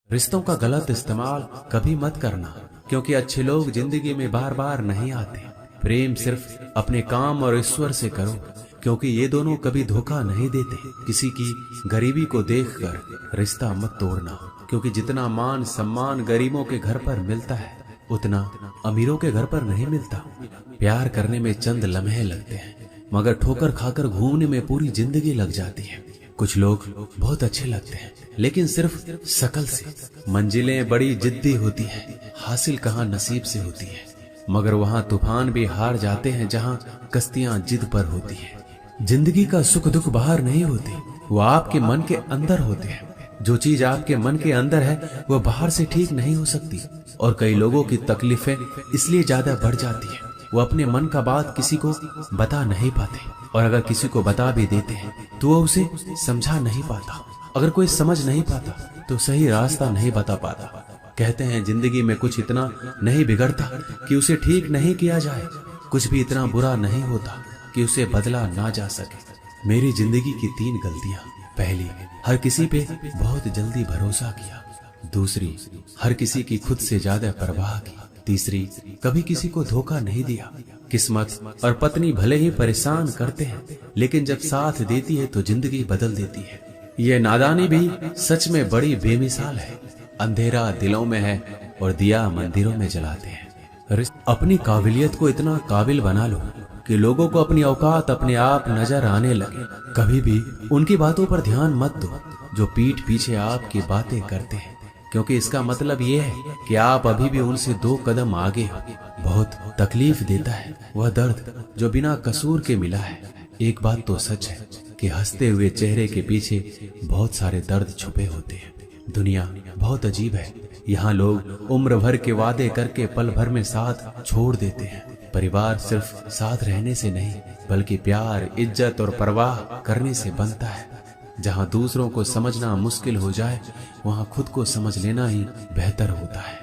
रिश्तों का गलत इस्तेमाल कभी मत करना, क्योंकि अच्छे लोग जिंदगी में बार बार नहीं आते। प्रेम सिर्फ अपने काम और ईश्वर से करो, क्योंकि ये दोनों कभी धोखा नहीं देते। किसी की गरीबी को देखकर रिश्ता मत तोड़ना, क्योंकि जितना मान सम्मान गरीबों के घर पर मिलता है उतना अमीरों के घर पर नहीं मिलता। प्यार करने में चंद लम्हे लगते हैं, मगर ठोकर खाकर घूमने में पूरी जिंदगी लग जाती है। कुछ लोग बहुत अच्छे लगते हैं, लेकिन सिर्फ शकल से। मंजिलें बड़ी जिद्दी होती हैं, हासिल कहाँ नसीब से होती है। मगर वहाँ तूफान भी हार जाते हैं जहाँ कश्तियां जिद पर होती हैं। जिंदगी का सुख दुख बाहर नहीं होते, वो आपके मन के अंदर होते हैं। जो चीज आपके मन के अंदर है वो बाहर से ठीक नहीं हो सकती। और कई लोगों की तकलीफें इसलिए ज्यादा बढ़ जाती है, वो अपने मन का बात किसी को बता नहीं पाते, और अगर किसी को बता भी देते हैं तो वो उसे समझा नहीं पाता। अगर कोई समझ नहीं पाता तो सही रास्ता नहीं बता पाता। कहते हैं जिंदगी में कुछ इतना नहीं बिगड़ता कि उसे ठीक नहीं किया जाए, कुछ भी इतना बुरा नहीं होता कि उसे बदला ना जा सके। मेरी जिंदगी की 3 गलतियां। पहली, हर किसी पे बहुत जल्दी भरोसा किया। दूसरी, हर किसी की खुद से ज्यादा परवाह की। तीसरी, कभी किसी को धोखा नहीं दिया। किस्मत और पत्नी भले ही परेशान करते हैं, लेकिन जब साथ देती है तो जिंदगी बदल देती है। ये नादानी भी सच में बड़ी बेमिसाल है। अंधेरा दिलों में है और दिया मंदिरों में जलाते हैं। अपनी काबिलियत को इतना काबिल बना लो कि लोगों को अपनी औकात अपने आप नजर आने लगे। कभी भी उनकी बातों पर ध्यान मत दो जो पीठ पीछे आपकी बातें करते हैं, क्योंकि इसका मतलब ये है कि आप अभी भी उनसे 2 कदम आगे हो। बहुत तकलीफ देता है वह दर्द जो बिना कसूर के मिला है। एक बात तो सच है कि हंसते हुए चेहरे के पीछे बहुत सारे दर्द छुपे होते हैं। दुनिया बहुत अजीब है, यहाँ लोग उम्र भर के वादे करके पल भर में साथ छोड़ देते हैं। परिवार सिर्फ साथ रहने से नहीं, बल्कि प्यार, इज्जत और परवाह करने से बनता है। जहाँ दूसरों को समझना मुश्किल हो जाए, वहाँ खुद को समझ लेना ही बेहतर होता है।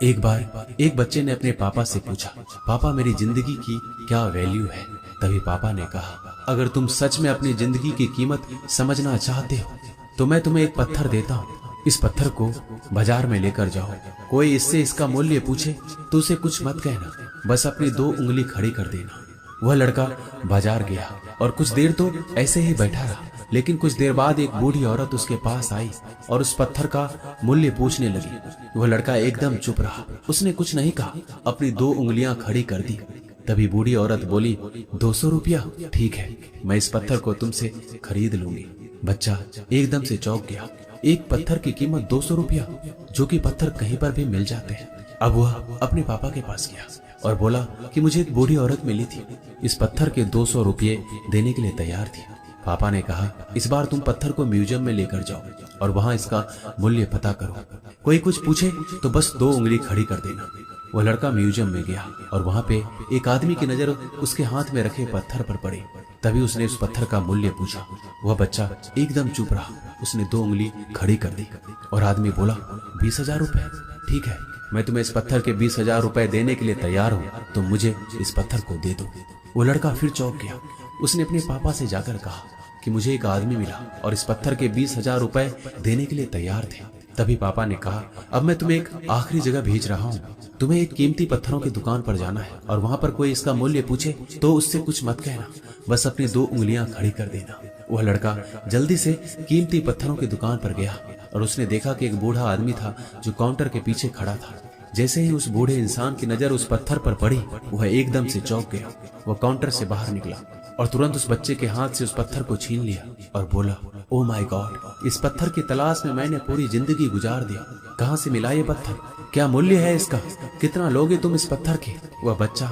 एक बार एक बच्चे ने अपने पापा से पूछा, पापा मेरी जिंदगी की क्या वैल्यू है? तभी पापा ने कहा, अगर तुम सच में अपनी जिंदगी की कीमत समझना चाहते हो तो मैं तुम्हें एक पत्थर देता हूँ। इस पत्थर को बाजार में लेकर जाओ, कोई इससे इसका मूल्य पूछे तो उसे कुछ मत कहना, बस अपनी 2 उंगली खड़ी कर देना। वह लड़का बाजार गया और कुछ देर तो ऐसे ही बैठा रहा, लेकिन कुछ देर बाद एक बूढ़ी औरत उसके पास आई और उस पत्थर का मूल्य पूछने लगी। वह लड़का एकदम चुप रहा, उसने कुछ नहीं कहा, अपनी 2 उंगलियां खड़ी कर दी। तभी बूढ़ी औरत बोली, 200 रुपया? ठीक है, मैं इस पत्थर को तुमसे खरीद लूंगी। बच्चा एकदम से चौंक गया। एक पत्थर की कीमत 200 रुपया, जो कि पत्थर कहीं पर भी मिल जाते हैं। अब वह अपने पापा के पास गया और बोला कि मुझे एक बूढ़ी औरत मिली थी, इस पत्थर के 200 रुपये देने के लिए तैयार थी। पापा ने कहा, इस बार तुम पत्थर को म्यूजियम में लेकर जाओ और वहाँ इसका मूल्य पता करो। कोई कुछ पूछे तो बस 2 उंगली खड़ी कर देना। वह लड़का म्यूजियम में गया और वहाँ पे एक आदमी की नजर उसके हाथ में रखे पत्थर पर पड़ी। तभी उसने उस पत्थर का मूल्य पूछा। वह बच्चा एकदम चुप रहा, उसने 2 उंगली खड़ी कर दी और आदमी बोला, 20,000 रुपए? ठीक है, मैं तुम्हें इस पत्थर के 20,000 रुपए देने के लिए तैयार हूँ, तुम मुझे इस पत्थर को दे दो। वो लड़का फिर चौंक गया। उसने अपने पापा से जाकर कहा कि मुझे एक आदमी मिला और इस पत्थर के 20,000 रुपए देने के लिए तैयार थे। तभी पापा ने कहा, अब मैं तुम्हें एक आखिरी जगह भेज रहा हूँ, तुम्हें एक कीमती पत्थरों की दुकान पर जाना है और वहाँ पर कोई इसका मूल्य पूछे तो उससे कुछ मत कहना, बस अपनी 2 उंगलियां खड़ी कर देना। वह लड़का जल्दी से कीमती पत्थरों की दुकान पर गया और उसने देखा कि एक बूढ़ा आदमी था जो काउंटर के पीछे खड़ा था। जैसे ही उस बूढ़े इंसान की नजर उस पत्थर पर पड़ी, वह एकदम से चौंक गया। वह काउंटर से बाहर निकला और तुरंत उस बच्चे के हाथ से उस पत्थर को छीन लिया और बोला, ओ माय गॉड, इस पत्थर की तलाश में मैंने पूरी जिंदगी गुजार दी। कहाँ से मिला ये पत्थर? क्या मूल्य है इसका? कितना लोगे तुम इस पत्थर के? वह बच्चा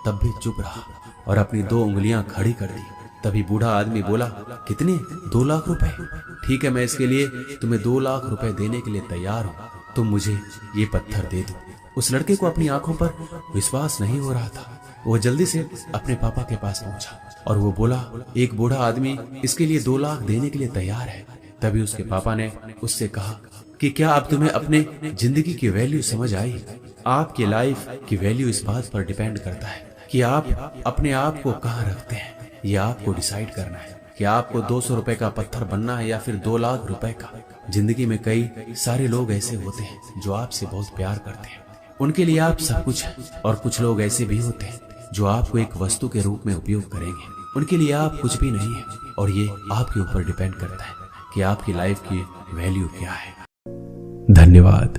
तब भी चुप रहा और अपनी 2 उंगलियां खड़ी कर दी। तभी बूढ़ा आदमी बोला, कितने? 2 लाख रुपए? ठीक है, मैं इसके लिए तुम्हें 2 लाख रुपए देने के लिए तैयार हूँ, तुम मुझे ये पत्थर दे दो। उस लड़के को अपनी आंखों पर विश्वास नहीं हो रहा था। वो जल्दी से अपने पापा के पास पहुंचा और वो बोला, एक बूढ़ा आदमी इसके लिए 2 लाख देने के लिए तैयार है। तभी उसके पापा ने उससे कहा कि क्या अब तुम्हें अपने जिंदगी की वैल्यू समझ आई? आपकी लाइफ की वैल्यू इस बात पर डिपेंड करता है कि आप अपने आप को कहाँ रखते हैं। ये आपको डिसाइड करना है। कि आपको 200 रुपए का पत्थर बनना है या फिर 2 लाख रुपए का। जिंदगी में कई सारे लोग ऐसे होते हैं जो आपसे बहुत प्यार करते हैं, उनके लिए आप सब कुछ हैं। और कुछ लोग ऐसे भी होते हैं जो आपको एक वस्तु के रूप में उपयोग करेंगे, उनके लिए आप कुछ भी नहीं है। और ये आपके ऊपर डिपेंड करता है कि आपकी लाइफ की वैल्यू क्या है। धन्यवाद।